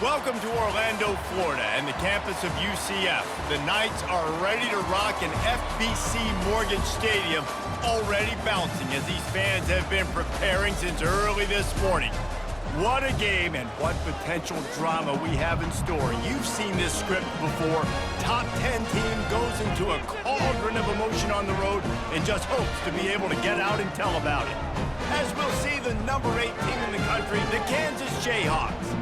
Welcome to Orlando, Florida, and the campus of UCF. The Knights are ready to rock an FBC Mortgage Stadium, already bouncing as these fans have been preparing since early this morning. What a game and what potential drama we have in store. You've seen this script before. Top 10 team goes into a cauldron of emotion on the road and just hopes to be able to get out and tell about it. As we'll see the number 8 team in the country, the Kansas Jayhawks,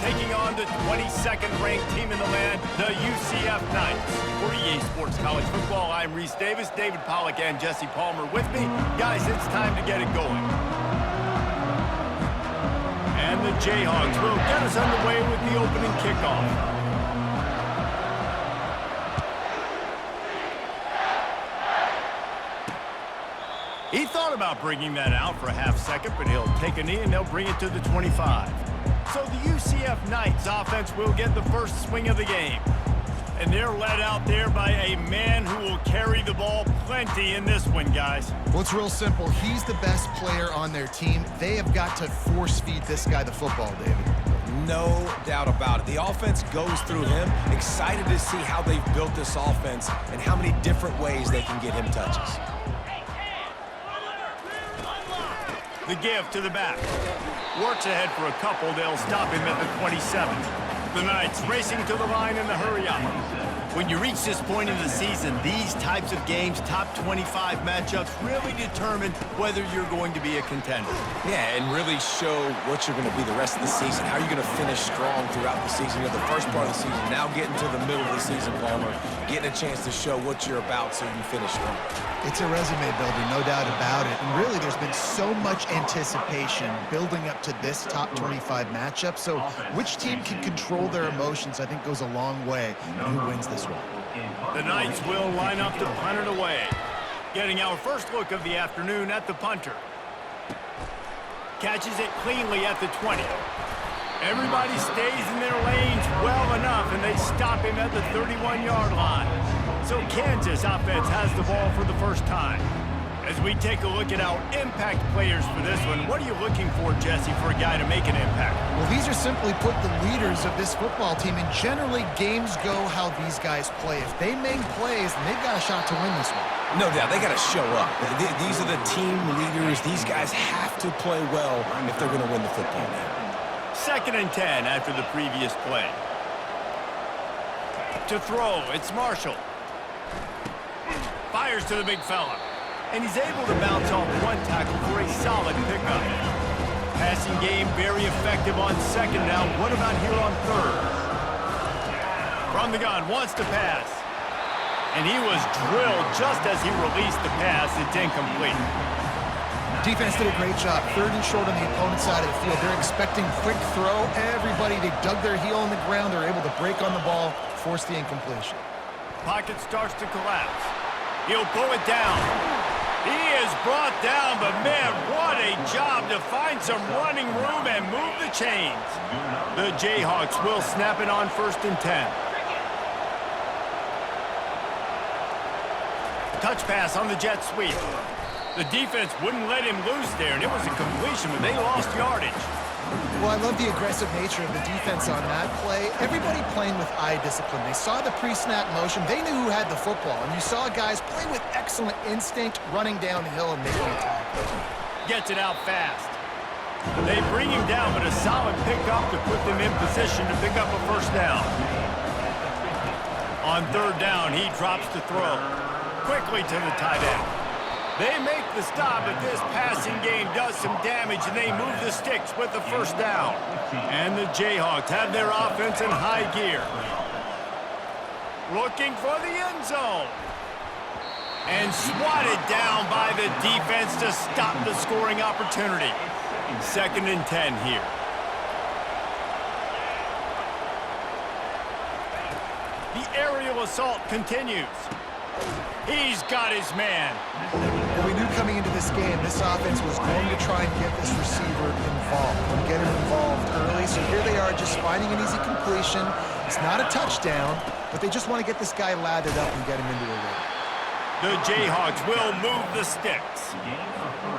taking on the 22nd ranked team in the land, the UCF Knights. For EA Sports College Football, I'm Reese Davis, David Pollack and Jesse Palmer with me. Guys, it's time to get it going. And the Jayhawks will get us underway with the opening kickoff. He thought about bringing that out for a half second, but he'll take a knee and they'll bring it to the 25. So the UCF Knights offense will get the first swing of the game. And they're led out there by a man who will carry the ball plenty in this one, guys. Well, it's real simple. He's the best player on their team. They have got to force-feed this guy the football, David. No doubt about it. The offense goes through him. Excited to see how they've built this offense and how many different ways they can get him touches. The give to the back. Works ahead for a couple. They'll stop him at the 27. The Knights racing to the line in the hurry-up. When you reach this point in the season, these types of games, top 25 matchups, really determine whether you're going to be a contender. Yeah, and really show what you're going to be the rest of the season. How are you going to finish strong throughout the season? You know, the first part of the season, now getting to the middle of the season, Palmer, getting a chance to show what you're about so you can finish strong. It's a resume builder, no doubt about it. And really, there's been so much anticipation building up to this top 25 matchup. So which team can control their emotions, I think, goes a long way in who wins this one. The Knights will line up to punt it away. Getting our first look of the afternoon at the punter. Catches it cleanly at the 20. Everybody stays in their lanes well enough, and they stop him at the 31-yard line. So Kansas offense has the ball for the first time. As we take a look at our impact players for this one, what are you looking for, Jesse, for a guy to make an impact? Well, these are simply put the leaders of this football team, and generally games go how these guys play. If they make plays, then they've got a shot to win this one. No doubt, they got to show up. These are the team leaders. These guys have to play well if they're going to win the football game. 2nd and 10 after the previous play. To throw, it's Marshall. Fires to the big fella. And he's able to bounce off one tackle for a solid pickup. Passing game very effective on 2nd down. What about here on 3rd? From the gun, wants to pass. And he was drilled just as he released the pass. It's incomplete. Defense did a great job. 3rd and short on the opponent's side of the field. They're expecting quick throw. Everybody, they dug their heel on the ground. They're able to break on the ball, force the incompletion. Pocket starts to collapse. He'll pull it down. He is brought down, but man, what a job to find some running room and move the chains. The Jayhawks will snap it on 1st and 10. Touch pass on the jet sweep. The defense wouldn't let him loose there, and it was a completion, but they lost yardage. Well, I love the aggressive nature of the defense on that play. Everybody playing with eye discipline. They saw the pre-snap motion. They knew who had the football. And you saw guys play with excellent instinct, running downhill and making a tackle. Gets it out fast. They bring him down, but a solid pickup to put them in position to pick up a 1st down. On 3rd down, he drops to throw. Quickly to the tight end. They make the stop, but this passing game does some damage, and they move the sticks with the 1st down. And the Jayhawks have their offense in high gear. Looking for the end zone. And swatted down by the defense to stop the scoring opportunity. 2nd and 10 here. The aerial assault continues. He's got his man. Well, we knew coming into this game, this offense was going to try and get this receiver involved and get him involved early. So here they are just finding an easy completion. It's not a touchdown, but they just want to get this guy lathered up and get him into a rhythm. The Jayhawks will move the sticks.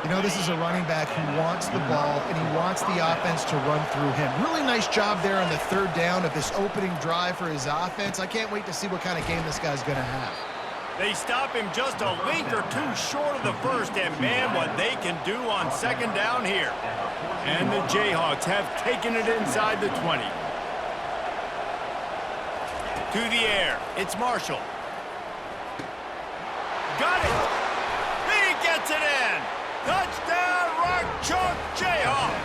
You know, this is a running back who wants the ball, and he wants the offense to run through him. Really nice job there on the third down of this opening drive for his offense. I can't wait to see what kind of game this guy's going to have. They stop him just a link or two short of the first, and man, what they can do on second down here. And the Jayhawks have taken it inside the 20. To the air, it's Marshall. Got it! He gets it in! Touchdown, Rock Chalk Jayhawk!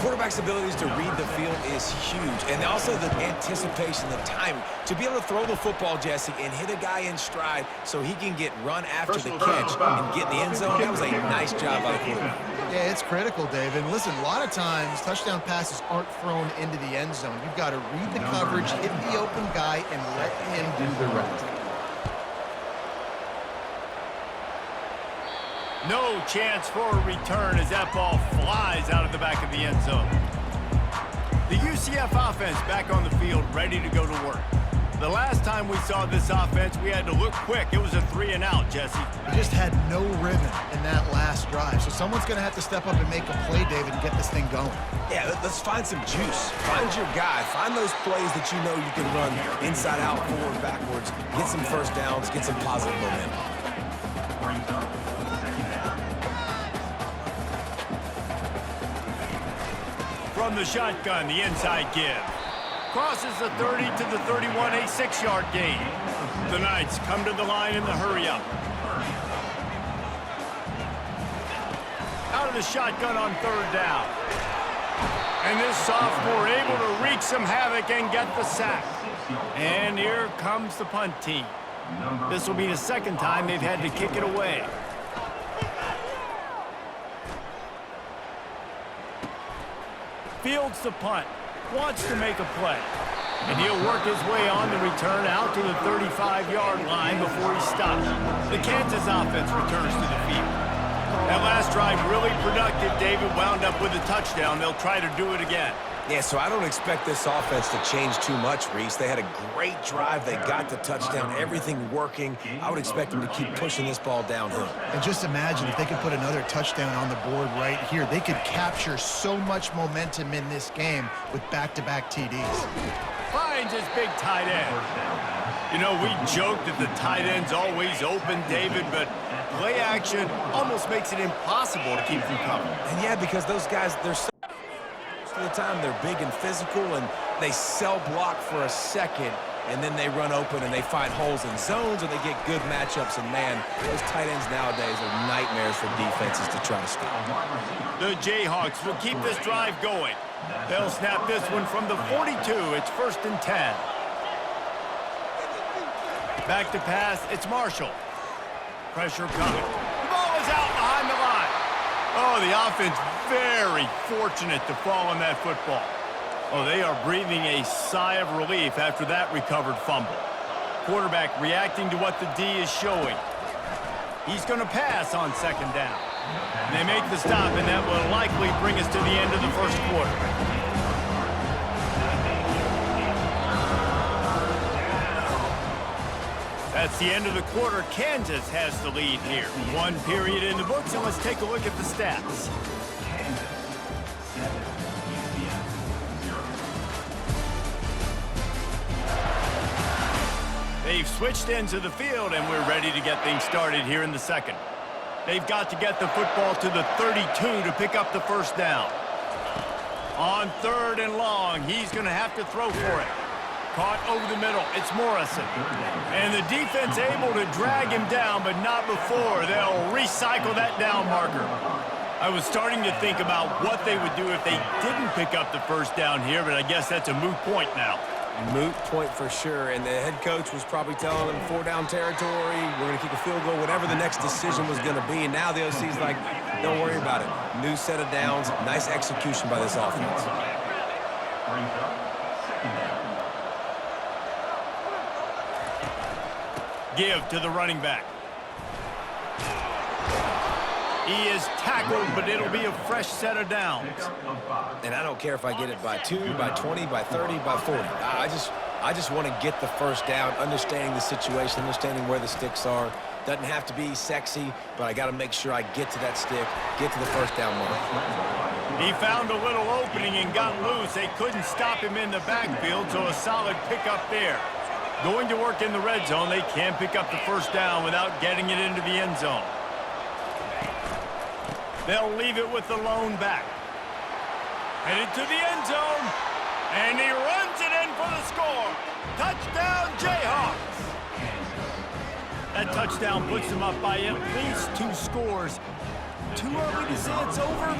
Quarterback's abilities to read the field is huge, and also the anticipation, the timing. To be able to throw the football, Jesse, and hit a guy in stride so he can get run after the catch and get in the end zone, that was a nice job by the quarterback. Yeah, it's critical, David. And listen, a lot of times touchdown passes aren't thrown into the end zone. You've got to read the coverage, hit the open guy, and let him do the rest. No chance for a return as that ball flies out of the back of the end zone. The UCF offense back on the field, ready to go to work. The last time we saw this offense, we had to look quick. It was a 3-and-out, Jesse. He just had no rhythm in that last drive. So someone's going to have to step up and make a play, David, and get this thing going. Yeah, let's find some juice. Find your guy. Find those plays that you know you can run inside out, forward, backwards. Get some first downs. Get some positive momentum. From the shotgun, the inside give. Crosses the 30 to the 31, a 6-yard gain. The Knights come to the line in the hurry-up. Out of the shotgun on third down. And this sophomore able to wreak some havoc and get the sack. And here comes the punt team. This will be the second time they've had to kick it away. Fields the punt, wants to make a play. And he'll work his way on the return out to the 35-yard line before he stops. The Kansas offense returns to the field. That last drive really productive. David wound up with a touchdown. They'll try to do it again. Yeah, so I don't expect this offense to change too much, Reese. They had a great drive. They got the touchdown, everything working. I would expect them to keep pushing this ball downhill. And just imagine if they could put another touchdown on the board right here. They could capture so much momentum in this game with back-to-back TDs. Finds his big tight end. You know, we joked that the tight end's always open, David, but play action almost makes it impossible to keep them coming. And yeah, because those guys, they're so of the time they're big and physical, and they cell block for a second, and then they run open and they find holes in zones, or they get good matchups. And man, those tight ends nowadays are nightmares for defenses to try to stop. The Jayhawks will keep this drive going. They'll snap this one from the 42. It's 1st and 10. Back to pass, it's Marshall. Pressure coming. The ball is out behind the line. Oh, the offense very fortunate to fall on that football. Oh, they are breathing a sigh of relief after that recovered fumble. Quarterback reacting to what the D is showing. He's going to pass on second down. They make the stop, and that will likely bring us to the end of the first quarter. That's the end of the quarter. Kansas has the lead here. One period in the books, and let's take a look at the stats. They've switched ends of the field, and we're ready to get things started here in the second. They've got to get the football to the 32 to pick up the first down. On 3rd and long, he's going to have to throw for it. Caught over the middle, it's Morrison. And the defense able to drag him down, but not before. They'll recycle that down marker. I was starting to think about what they would do if they didn't pick up the first down here, but I guess that's a moot point now. Moot point for sure, and the head coach was probably telling them 4-down territory, we're going to kick a field goal, whatever the next decision was going to be, and now the OC's like, don't worry about it. New set of downs, nice execution by this offense. Give to the running back. He is tackled, but it'll be a fresh set of downs. And I don't care if I get it by 2, by 20, by 30, by 40. I just want to get the first down, understanding the situation, understanding where the sticks are. Doesn't have to be sexy, but I got to make sure I get to that stick, get to the first down mark. He found a little opening and got loose. They couldn't stop him in the backfield, so a solid pickup there. Going to work in the red zone, they can't pick up the first down without getting it into the end zone. They'll leave it with the lone back. Headed to the end zone, and he runs it in for the score. Touchdown, Jayhawks! That touchdown puts them up by at least 2 scores. Too early to say it's over?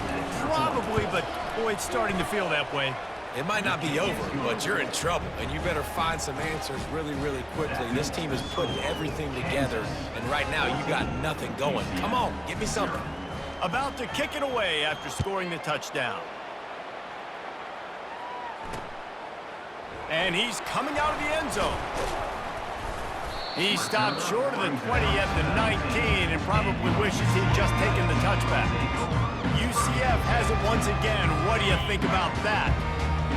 Probably, but boy, it's starting to feel that way. It might not be over, but you're in trouble, and you better find some answers really, really quickly. This team is putting everything together, and right now you got nothing going. Come on, give me something. About to kick it away after scoring the touchdown. And he's coming out of the end zone. He stopped short of the 20 at the 19 and probably wishes he'd just taken the touchback. UCF has it once again. What do you think about that?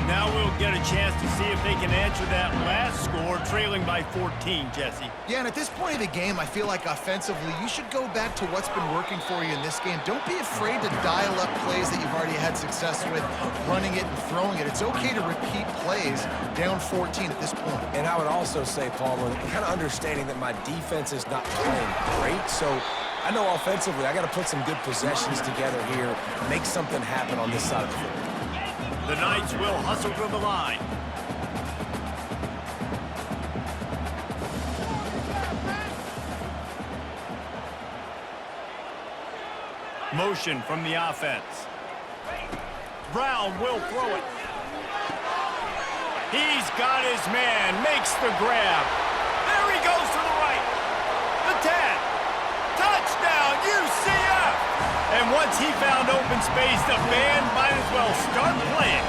Now we'll get a chance to see if they can answer that last score, trailing by 14, Jesse. Yeah, and at this point of the game, I feel like offensively, you should go back to what's been working for you in this game. Don't be afraid to dial up plays that you've already had success with, running it and throwing it. It's okay to repeat plays down 14 at this point. And I would also say, Palmer, kind of understanding that my defense is not playing great, so I know offensively I got to put some good possessions together here, make something happen on this side of the football. The Knights will hustle to the line. Motion from the offense. Brown will throw it. He's got his man, makes the grab. There he goes to the right. The 10. Touchdown, UCF! And once he found open space, the band might as well start playing.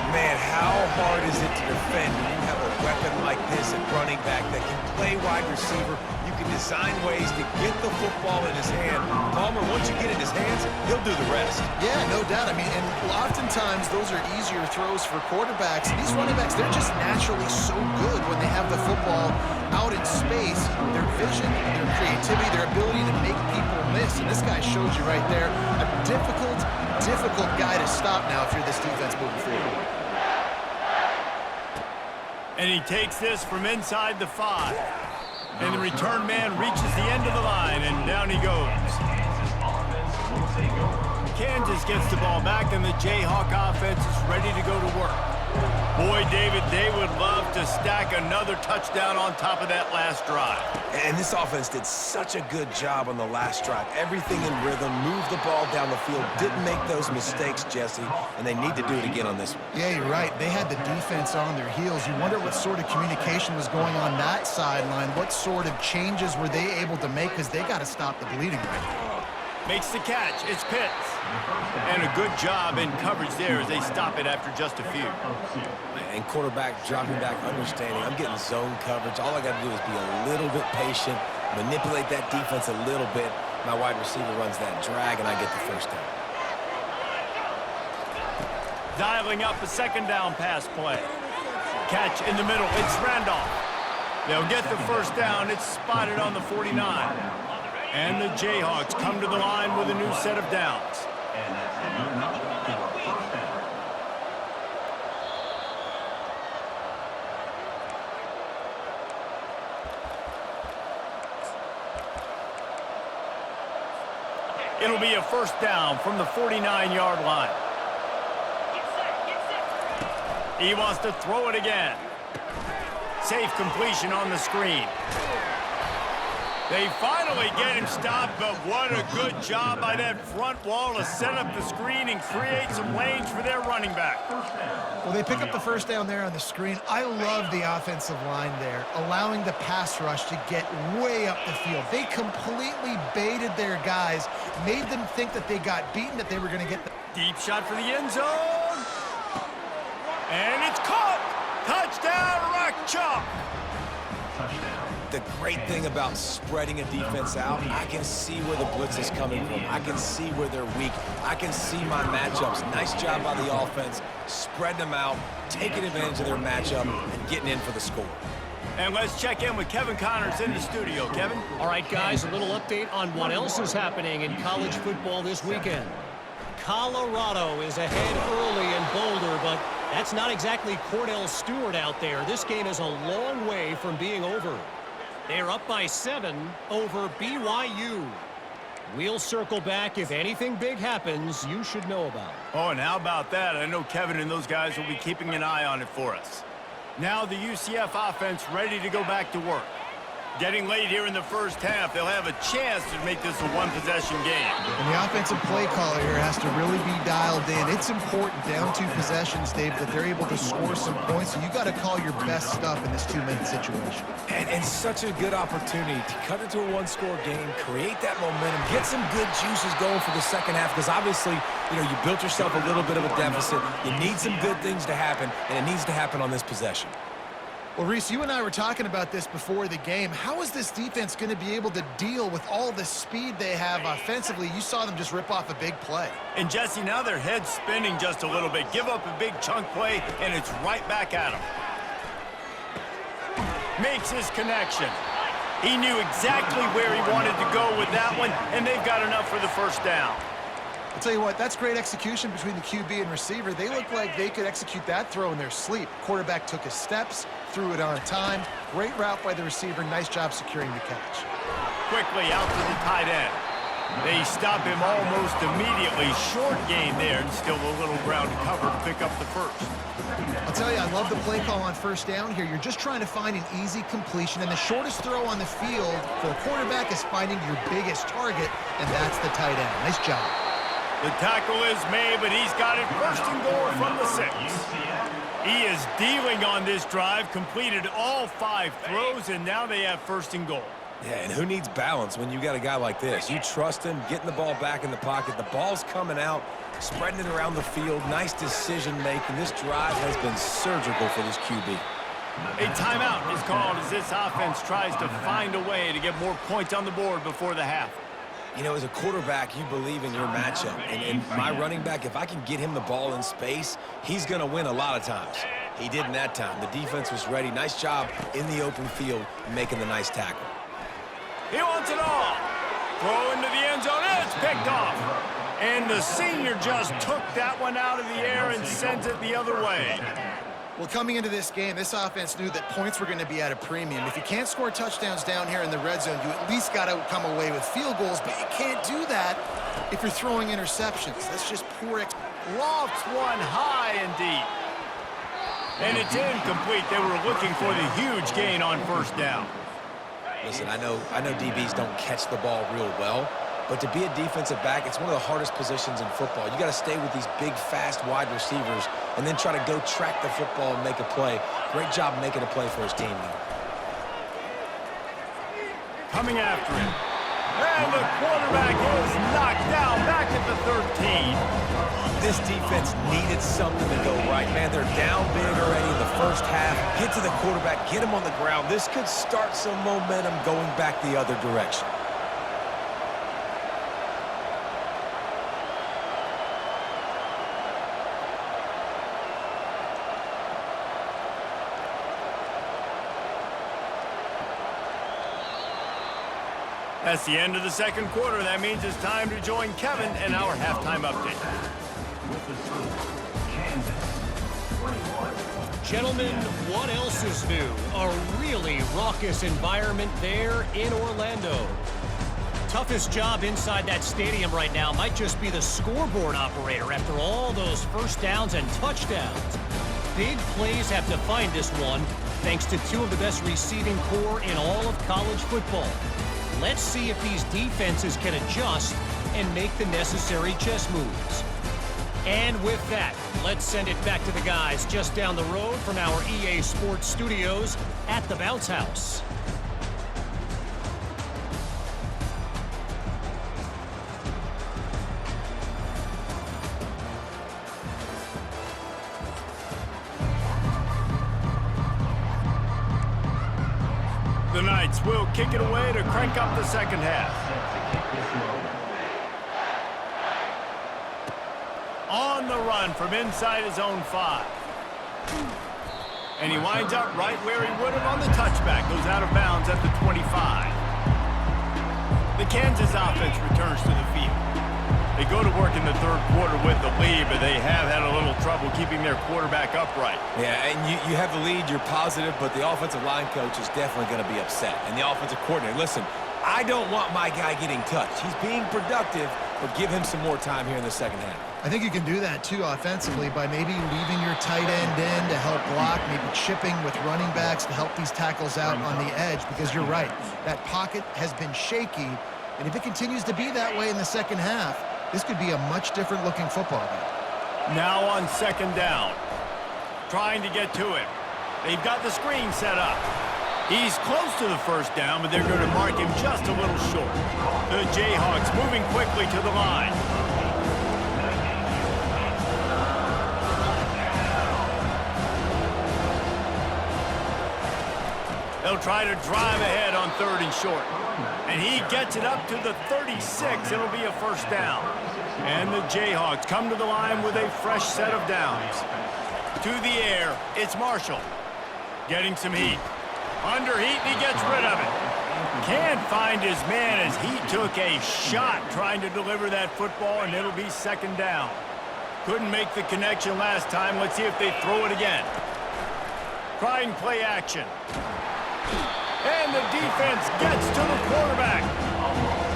Man, how hard is it to defend when you have a weapon like this at running back that can play wide receiver? You can design ways to get the football in his hand. Palmer, once you get it in his hands, he'll do the rest. Yeah, no doubt. I mean, and oftentimes those are easier throws for quarterbacks. These running backs, they're just naturally so good when they have the football out in space. Their vision, their creativity, their ability to make people miss. And this guy shows you right there, a difficult guy to stop now if you're this defense moving forward. And he takes this from inside the 5. And the return man reaches the end of the line, and down he goes. Kansas gets the ball back, and the Jayhawk offense is ready to go to work. Boy, David, they would love to stack another touchdown on top of that last drive. And this offense did such a good job on the last drive. Everything in rhythm, moved the ball down the field, didn't make those mistakes, Jesse, and they need to do it again on this one. Yeah, you're right. They had the defense on their heels. You wonder what sort of communication was going on that sideline. What sort of changes were they able to make, because they got to stop the bleeding right now. Makes the catch. It's Pitts. And a good job in coverage there as they stop it after just a few. And quarterback dropping back, understanding. I'm getting zone coverage. All I got to do is be a little bit patient, manipulate that defense a little bit. My wide receiver runs that drag, and I get the first down. Dialing up a second down pass play. Catch in the middle. It's Randolph. They'll get the first down. It's spotted on the 49. And the Jayhawks come to the line with a new set of downs. It'll be a first down from the 49-yard line. He wants to throw it again. Safe completion on the screen. They finally get him stopped, but what a good job by that front wall to set up the screen and create some lanes for their running back. Well, they pick up the first down there on the screen. I love the offensive line there, allowing the pass rush to get way up the field. They completely baited their guys, made them think that they got beaten, that they were going to get the Deep shot for the end zone. And it's caught. Touchdown, Rock Chalk. the great thing about spreading a defense out, I can see where the blitz is coming from. I can see where they're weak. I can see my matchups. Nice job by the offense, spreading them out, taking advantage of their matchup, and getting in for the score. And let's check in with Kevin Connors in the studio. Kevin? All right, guys, a little update on what else is happening in college football this weekend. Colorado is ahead early in Boulder, but that's not exactly Cordell Stewart out there. This game is a long way from being over. They're up by 7 over BYU. We'll circle back if anything big happens you should know about. Oh, and how about that? I know Kevin and those guys will be keeping an eye on it for us. Now the UCF offense ready to go back to work. Getting late here in the first half, they'll have a chance to make this a one-possession game. And the offensive play caller here has to really be dialed in. It's important down 2 possessions, Dave, that they're able to score some points. So you got to call your best stuff in this 2-minute situation. And such a good opportunity to cut into a one-score game, create that momentum, get some good juices going for the second half, because obviously, you know, you built yourself a little bit of a deficit. You need some good things to happen, and it needs to happen on this possession. Well, Reese, you and I were talking about this before the game. How is this defense going to be able to deal with all the speed they have offensively? You saw them just rip off a big play. And Jesse, now their head's spinning just a little bit. Give up a big chunk play, and it's right back at him. Makes his connection. He knew exactly where he wanted to go with that one, and they've got enough for the first down. I'll tell you what, that's great execution between the QB and receiver. They look like they could execute that throw in their sleep. Quarterback took his steps, threw it on time. Great route by the receiver. Nice job securing the catch. Quickly out to the tight end. They stop him almost immediately. Short gain there, and still a little ground to cover to pick up the first. I'll tell you, I love the play call on first down here. You're just trying to find an easy completion, and the shortest throw on the field for the quarterback is finding your biggest target, and that's the tight end. Nice job. The tackle is made, but he's got it first and goal from the 6. He is dealing on this drive, completed all 5 throws, and now they have first and goal. Yeah, and who needs balance when you got a guy like this? You trust him, getting the ball back in the pocket. The ball's coming out, spreading it around the field. Nice decision-making. This drive has been surgical for this QB. A timeout is called as this offense tries to find a way to get more points on the board before the half. You know, as a quarterback, you believe in your matchup. And my running back, if I can get him the ball in space, he's going to win a lot of times. He did in that time. The defense was ready. Nice job in the open field making the nice tackle. He wants it all. Throw into the end zone. It's picked off. And the senior just took that one out of the air and sends it the other way. Well, coming into this game, this offense knew that points were going to be at a premium. If you can't score touchdowns down here in the red zone, you at least got to come away with field goals, but you can't do that if you're throwing interceptions. That's just poor Lofts one high and deep. And it's incomplete. They were looking for the huge gain on first down. Listen, I know DBs don't catch the ball real well, but to be a defensive back, it's one of the hardest positions in football. You got to stay with these big, fast, wide receivers and then try to go track the football and make a play. Great job making a play for his team there. Coming after him. And the quarterback is knocked down back at the 13. This defense needed something to go right. Man, they're down big already in the first half. Get to the quarterback, get him on the ground. This could start some momentum going back the other direction. That's the end of the second quarter. That means it's time to join Kevin in our halftime update. Gentlemen, what else is new? A really raucous environment there in Orlando. Toughest job inside that stadium right now might just be the scoreboard operator after all those first downs and touchdowns. Big plays have defined this one, thanks to 2 of the best receiving core in all of college football. Let's see if these defenses can adjust and make the necessary chess moves. And with that, let's send it back to the guys just down the road from our EA Sports Studios at the Bounce House. The Knights will kick it away to crank up the second half. On the run from inside his own 5. And he winds up right where he would have on the touchback. Goes out of bounds at the 25. The Kansas offense returns to the field. They go to work in the third quarter with the lead, but they have had a little trouble keeping their quarterback upright. Yeah, and you have the lead, you're positive, but the offensive line coach is definitely going to be upset. And the offensive coordinator, listen, I don't want my guy getting touched. He's being productive, but give him some more time here in the second half. I think you can do that, too, offensively, by maybe leaving your tight end in to help block, maybe chipping with running backs to help these tackles out on the edge, because you're right. That pocket has been shaky, and if it continues to be that way in the second half, this could be a much different-looking football game. Now on second down. Trying to get to him. They've got the screen set up. He's close to the first down, but they're going to mark him just a little short. The Jayhawks moving quickly to the line. They'll try to drive ahead on 3rd and short. And he gets it up to the 36. It'll be a first down. And the Jayhawks come to the line with a fresh set of downs. To the air, it's Marshall. Getting some heat. Under heat, and he gets rid of it. Can't find his man as he took a shot trying to deliver that football, and it'll be second down. Couldn't make the connection last time. Let's see if they throw it again. Trying play action. And the defense gets to the quarterback.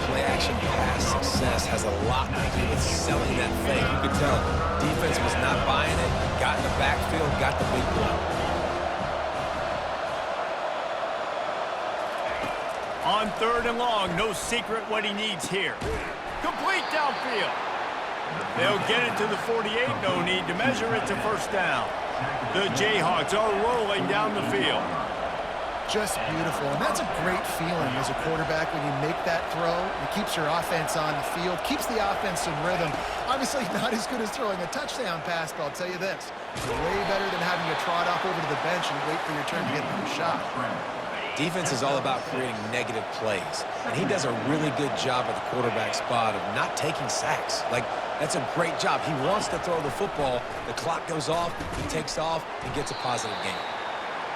Play-action pass success has a lot to do with selling that fake. You could tell defense was not buying it, got in the backfield, got the big play. On 3rd and long, no secret what he needs here. Complete downfield. They'll get it to the 48, no need to measure it to first down. The Jayhawks are rolling down the field. Just beautiful, and that's a great feeling as a quarterback when you make that throw. It keeps your offense on the field, keeps the offense in rhythm. Obviously not as good as throwing a touchdown pass, but I'll tell you this, way better than having to trot off over to the bench and wait for your turn to get another shot. Defense is all about creating negative plays, and he does a really good job at the quarterback spot of not taking sacks. Like, that's a great job. He wants to throw the football. The clock goes off, he takes off, and gets a positive gain.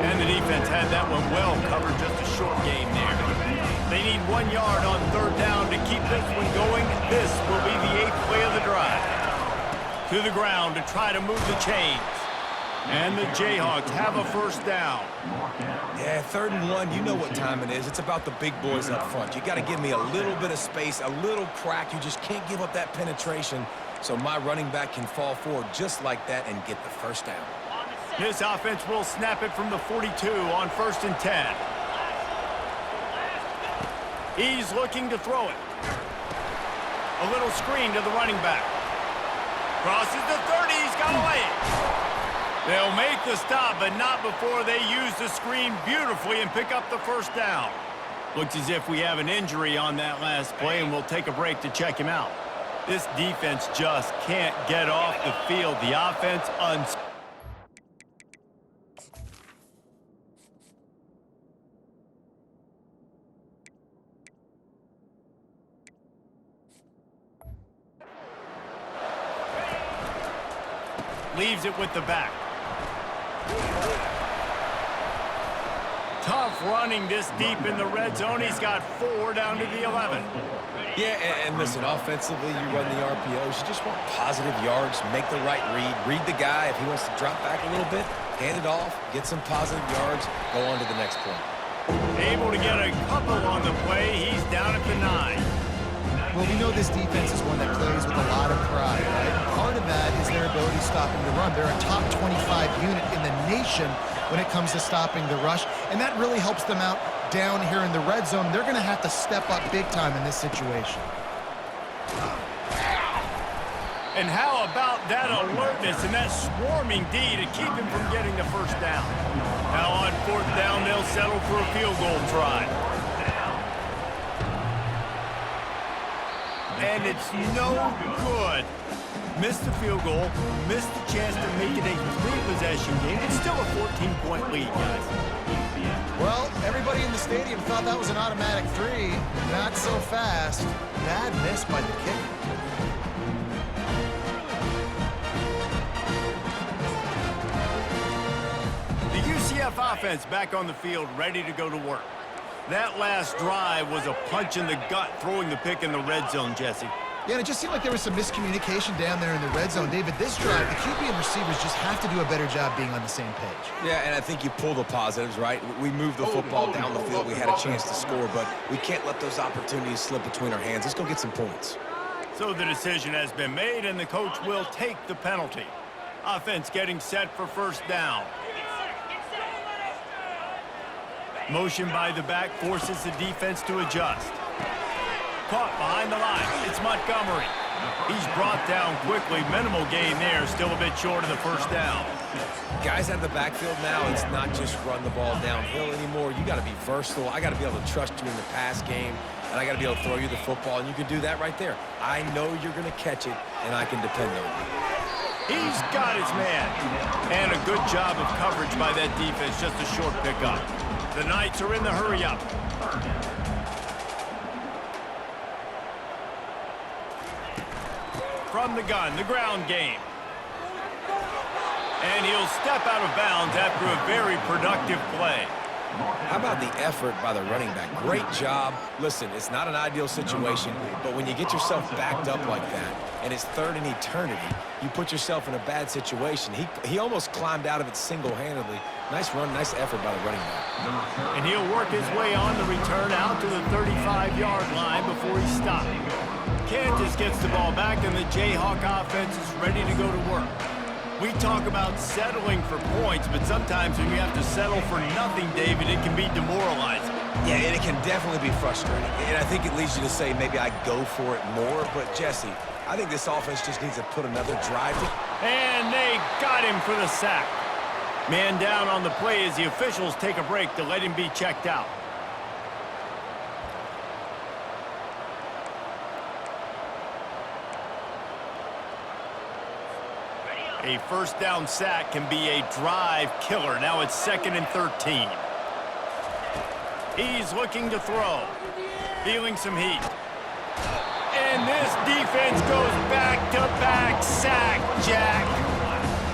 And the defense had that one well covered, just a short game there. They need 1 yard on 3rd down to keep this one going. This will be the 8th play of the drive. To the ground to try to move the chains. And the Jayhawks have a first down. Yeah, 3rd and 1, you know what time it is. It's about the big boys up front. You got to give me a little bit of space, a little crack. You just can't give up that penetration so my running back can fall forward just like that and get the first down. This offense will snap it from the 42 on 1st and 10. He's looking to throw it. A little screen to the running back. Crosses the 30, he's got away. They'll make the stop, but not before they use the screen beautifully and pick up the first down. Looks as if we have an injury on that last play, and we'll take a break to check him out. This defense just can't get off the field. The offense leaves it with the back. Tough running this deep in the red zone. He's got 4 down to the 11. Yeah, and listen, offensively, you run the RPOs. You just want positive yards, make the right read the guy. If he wants to drop back a little bit, hand it off, get some positive yards, go on to the next play. Able to get a couple on the play. He's down at the 9. Well, we know this defense is one that plays with a lot of pride, right? Part of that is their ability stopping the run. They're a top 25 unit in the nation when it comes to stopping the rush, and that really helps them out down here in the red zone. They're going to have to step up big time in this situation. And how about that alertness and that swarming D to keep him from getting the first down? Now on 4th down, they'll settle for a field goal try. And it's no good. Missed the field goal, missed the chance to make it a 3-possession game. It's still a 14-point lead, guys. Well, everybody in the stadium thought that was an automatic 3. Not so fast. Bad miss by the kicker. The UCF offense back on the field, ready to go to work. That last drive was a punch in the gut, throwing the pick in the red zone, Jesse. Yeah, and it just seemed like there was some miscommunication down there in the red zone. David, this drive, the QB and receivers just have to do a better job being on the same page. Yeah, and I think you pull the positives, right? We moved the football down the field. We had a chance to score, but we can't let those opportunities slip between our hands. Let's go get some points. So the decision has been made, and the coach will take the penalty. Offense getting set for first down. Motion by the back forces the defense to adjust. Caught behind the line. It's Montgomery. He's brought down quickly. Minimal gain there. Still a bit short of the first down. Guys out of the backfield now, it's not just run the ball downhill anymore. You got to be versatile. I got to be able to trust you in the pass game, and I got to be able to throw you the football, and you can do that right there. I know you're going to catch it, and I can depend on you. He's got his man. And a good job of coverage by that defense. Just a short pickup. The Knights are in the hurry-up. From the gun, the ground game. And he'll step out of bounds after a very productive play. How about the effort by the running back? Great job. Listen, it's not an ideal situation, but when you get yourself backed up like that, and it's third in eternity, you put yourself in a bad situation. He almost climbed out of it single-handedly. Nice run, nice effort by the running back. And he'll work his way on the return out to the 35-yard line before he stopped. Kansas gets the ball back, and the Jayhawk offense is ready to go to work. We talk about settling for points, but sometimes when you have to settle for nothing, David, it can be demoralizing. Yeah, and it can definitely be frustrating. And I think it leads you to say maybe I go for it more. But, Jesse, I think this offense just needs to put another drive. And they got him for the sack. Man down on the play as the officials take a break to let him be checked out. A first down sack can be a drive killer. Now it's 2nd and 13. He's looking to throw. Feeling some heat. And this defense goes back-to-back sack, Jack.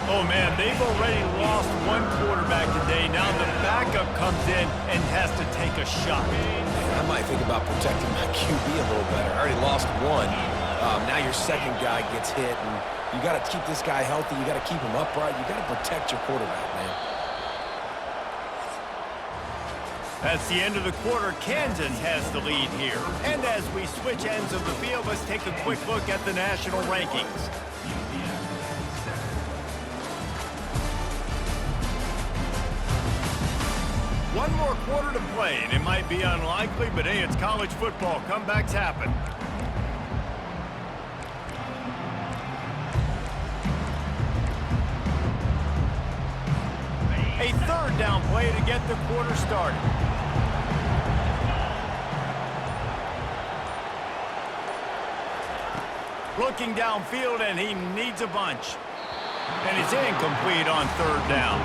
Oh, man, they've already lost one quarterback today. Now the backup comes in and has to take a shot. I might think about protecting my QB a little better. I already lost one. Now your second guy gets hit, and you got to keep this guy healthy. You got to keep him upright. You got to protect your quarterback, man. That's the end of the quarter. Kansas has the lead here. And as we switch ends of the field, let's take a quick look at the national rankings. One more quarter to play, and it might be unlikely, but hey, it's college football. Comebacks happen. A third down play to get the quarter started. Looking downfield, and he needs a bunch. And it's incomplete on third down.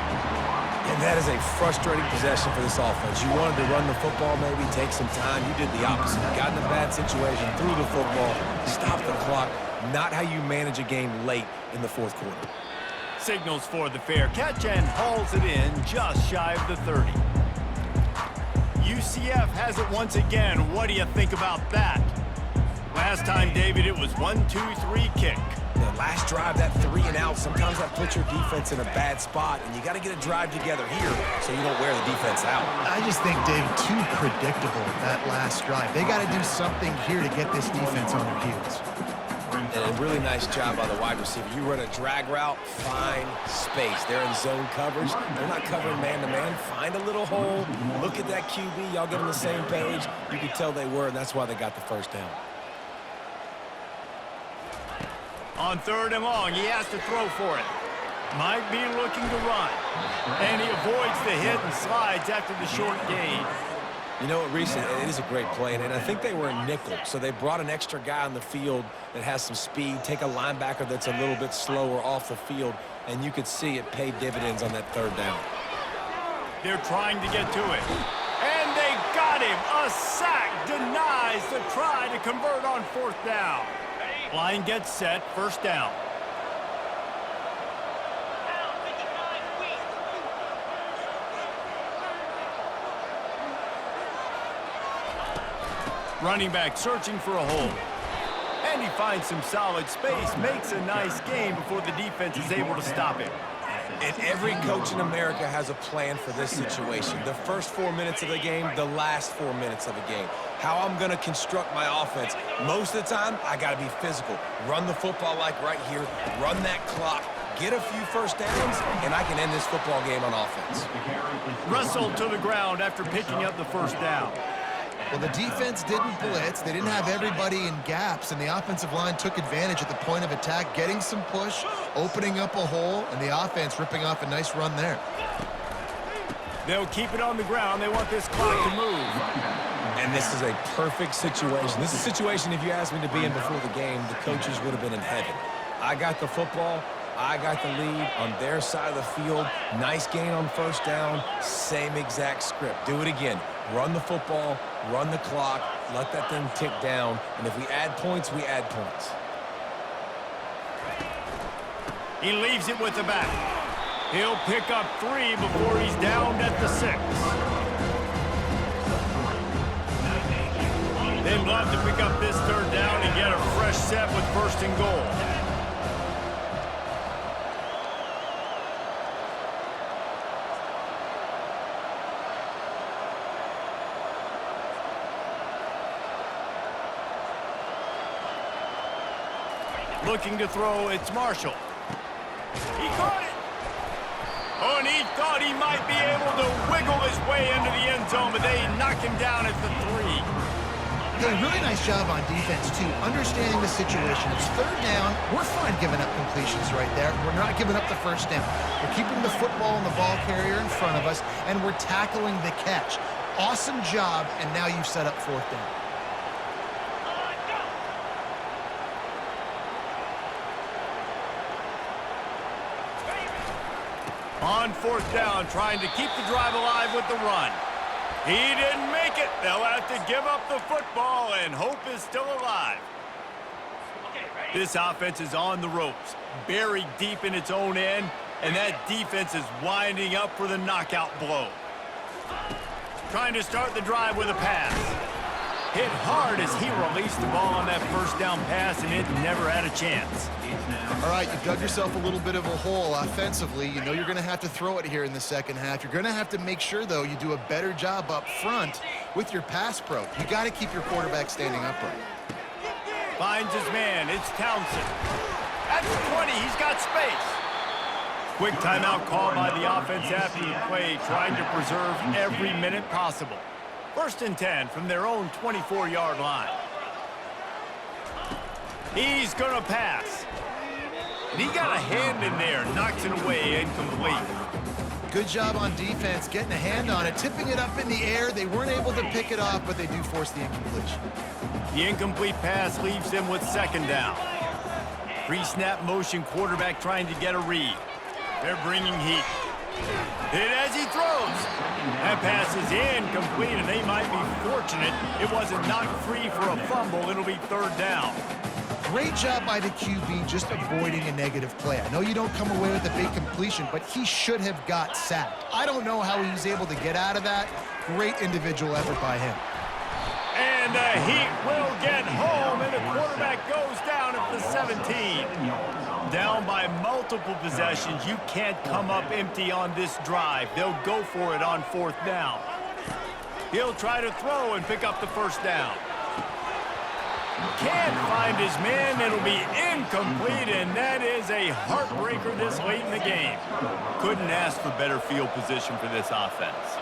And that is a frustrating possession for this offense. You wanted to run the football, maybe take some time. You did the opposite. You got in a bad situation, threw the football, stopped the clock. Not how you manage a game late in the fourth quarter. Signals for the fair catch and hauls it in just shy of the 30. UCF has it once again. What do you think about that? Last time, David, it was 1-2-3 kick. The last drive, that 3 and out, sometimes that puts your defense in a bad spot, and you got to get a drive together here so you don't wear the defense out. I just think, Dave, too predictable, that last drive. They got to do something here to get this defense on their heels. And a really nice job by the wide receiver. You run a drag route, find space. They're in zone coverage. They're not covering man-to-man. Find a little hole. Look at that QB. Y'all get on the same page. You can tell they were, and that's why they got the first down. On third and long, he has to throw for it. Might be looking to run. And he avoids the hit and slides after the short gain. You know what, Reese, it is a great play, and I think they were in nickel, so they brought an extra guy on the field that has some speed, take a linebacker that's a little bit slower off the field, and you could see it paid dividends on that third down. They're trying to get to it. And they got got him. A sack denies the try to convert on 4th down. Line gets set, 1st down. Running back searching for a hole. And he finds some solid space, makes a nice gain before the defense is able to stop him. And every coach in America has a plan for this situation. The first 4 minutes of the game, the last 4 minutes of the game. How I'm going to construct my offense. Most of the time, I got to be physical. Run the football like right here. Run that clock. Get a few 1st downs, and I can end this football game on offense. Wrestled to the ground after picking up the 1st down. Well, the defense didn't blitz. They didn't have everybody in gaps, and the offensive line took advantage at the point of attack, getting some push, opening up a hole, and the offense ripping off a nice run there. They'll keep it on the ground. They want this clock to move. And this is a perfect situation. This is a situation, if you asked me to be in before the game, the coaches would have been in heaven. I got the football. I got the lead on their side of the field. Nice gain on 1st down. Same exact script. Do it again. Run the football, run the clock, let that thing tick down, and if we add points, we add points. He leaves it with the back. He'll pick up 3 before he's downed at the 6. They'd love to pick up this 3rd down and get a fresh set with 1st and goal. Looking to throw, it's Marshall. He caught it. Oh, and he thought he might be able to wiggle his way into the end zone, but they knock him down at the 3. Hey, really nice job on defense, too, understanding the situation. It's 3rd down. We're fine giving up completions right there. We're not giving up the 1st down. We're keeping the football and the ball carrier in front of us, and we're tackling the catch. Awesome job, and now you've set up 4th down. On 4th down, trying to keep the drive alive with the run. He didn't make it. They'll have to give up the football, and hope is still alive. This offense is on the ropes, buried deep in its own end, and that defense is winding up for the knockout blow. Trying to start the drive with a pass. Hit hard as he released the ball on that 1st down pass, and it never had a chance. All right, you've dug yourself a little bit of a hole offensively. You know you're going to have to throw it here in the 2nd half. You're going to have to make sure, though, you do a better job up front with your pass pro. You got to keep your quarterback standing upright. Finds his man. It's Townsend. At the 20, he's got space. Quick timeout call by the offense after the play, trying to preserve every minute possible. 1st and 10 from their own 24-yard line. He's going to pass. And he got a hand in there, knocks it away, incomplete. Good job on defense, getting a hand on it, tipping it up in the air. They weren't able to pick it off, but they do force the incompletion. The incomplete pass leaves them with 2nd down. Pre-snap motion, quarterback trying to get a read. They're bringing heat. Hit as he throws. That pass is incomplete, and they might be fortunate it wasn't knocked free for a fumble. It'll be 3rd down. Great job by the QB just avoiding a negative play. I know you don't come away with a big completion, but he should have got sacked. I don't know how he was able to get out of that. Great individual effort by him. And the Heat will get home, and the quarterback goes down at the 17. Down by multiple possessions. You can't come up empty on this drive. They'll go for it on 4th down. He'll try to throw and pick up the 1st down. Can't find his man. It'll be incomplete, and that is a heartbreaker this late in the game. Couldn't ask for better field position for this offense.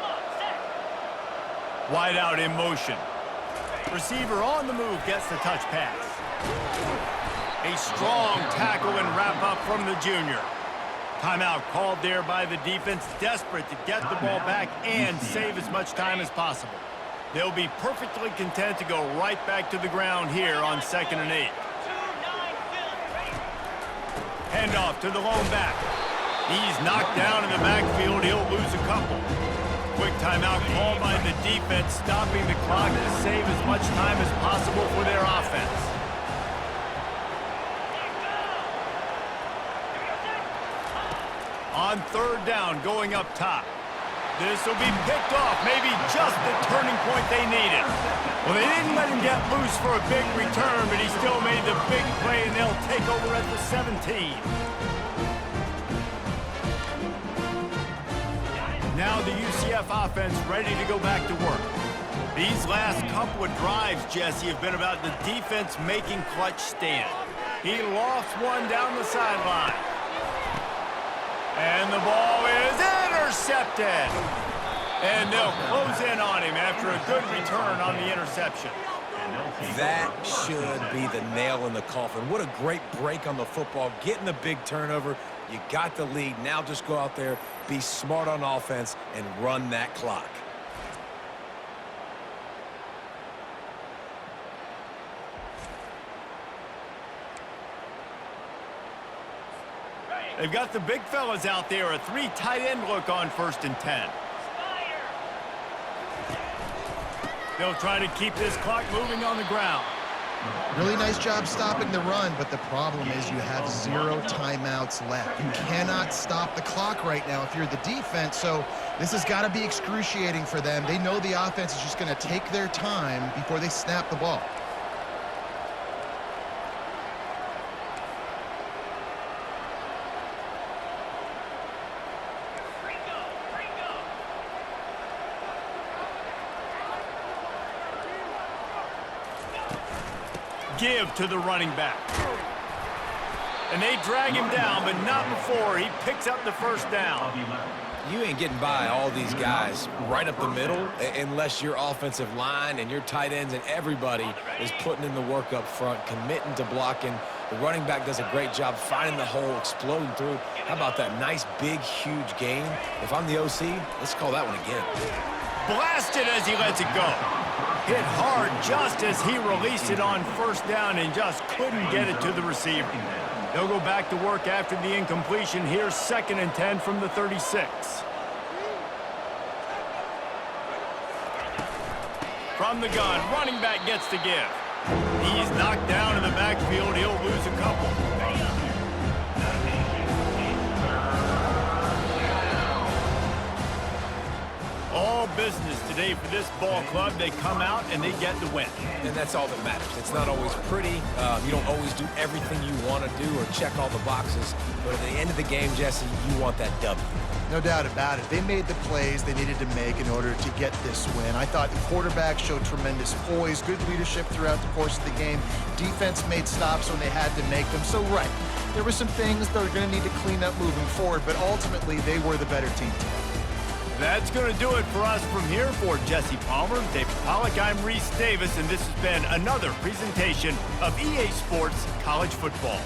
Wide out in motion. Receiver on the move gets the touch pass. A strong tackle and wrap up from the junior. Timeout called there by the defense, desperate to get the ball back and save as much time as possible. They'll be perfectly content to go right back to the ground here on 2nd and 8. Handoff to the lone back. He's knocked down in the backfield. He'll lose a couple. Quick timeout called by the defense, stopping the clock to save as much time as possible for their offense. On third down, going up top. This will be picked off, maybe just the turning point they needed. Well, they didn't let him get loose for a big return, but he still made the big play, and they'll take over at the 17. Now the UCF offense ready to go back to work. These last couple of drives, Jesse, have been about the defense making clutch stand. He lost one down the sideline. And the ball is intercepted. And they'll close in on him after a good return on the interception. That should be the nail in the coffin. What a great break on the football, getting the big turnover. You got the lead. Now just go out there, be smart on offense, and run that clock. They've got the big fellas out there, a 3 tight end look on 1st and 10. They'll try to keep this clock moving on the ground. Really nice job stopping the run, but the problem is you have 0 timeouts left. You cannot stop the clock right now if you're the defense, so this has got to be excruciating for them. They know the offense is just going to take their time before they snap the ball. Give to the running back. And they drag him down, but not before he picks up the first down. You ain't getting by all these guys right up the middle unless your offensive line and your tight ends and everybody is putting in the work up front, committing to blocking. The running back does a great job finding the hole, exploding through. How about that nice, big, huge gain? If I'm the OC, let's call that one again. Blasted as he lets it go. Hit hard just as he released it on 1st down and just couldn't get it to the receiver. They'll go back to work after the incompletion. Here's 2nd and 10 from the 36. From the gun, running back gets the give. He's knocked down in the backfield. He'll lose a couple. All business today for this ball club. They come out and they get the win. And that's all that matters. It's not always pretty. You don't always do everything you want to do or check all the boxes. But at the end of the game, Jesse, you want that W. No doubt about it. They made the plays they needed to make in order to get this win. I thought the quarterback showed tremendous poise, good leadership throughout the course of the game. Defense made stops when they had to make them. So, right, there were some things they're going to need to clean up moving forward, but ultimately they were the better team today. That's going to do it for us from here. For Jesse Palmer, David Pollack, I'm Reese Davis, and this has been another presentation of EA Sports College Football.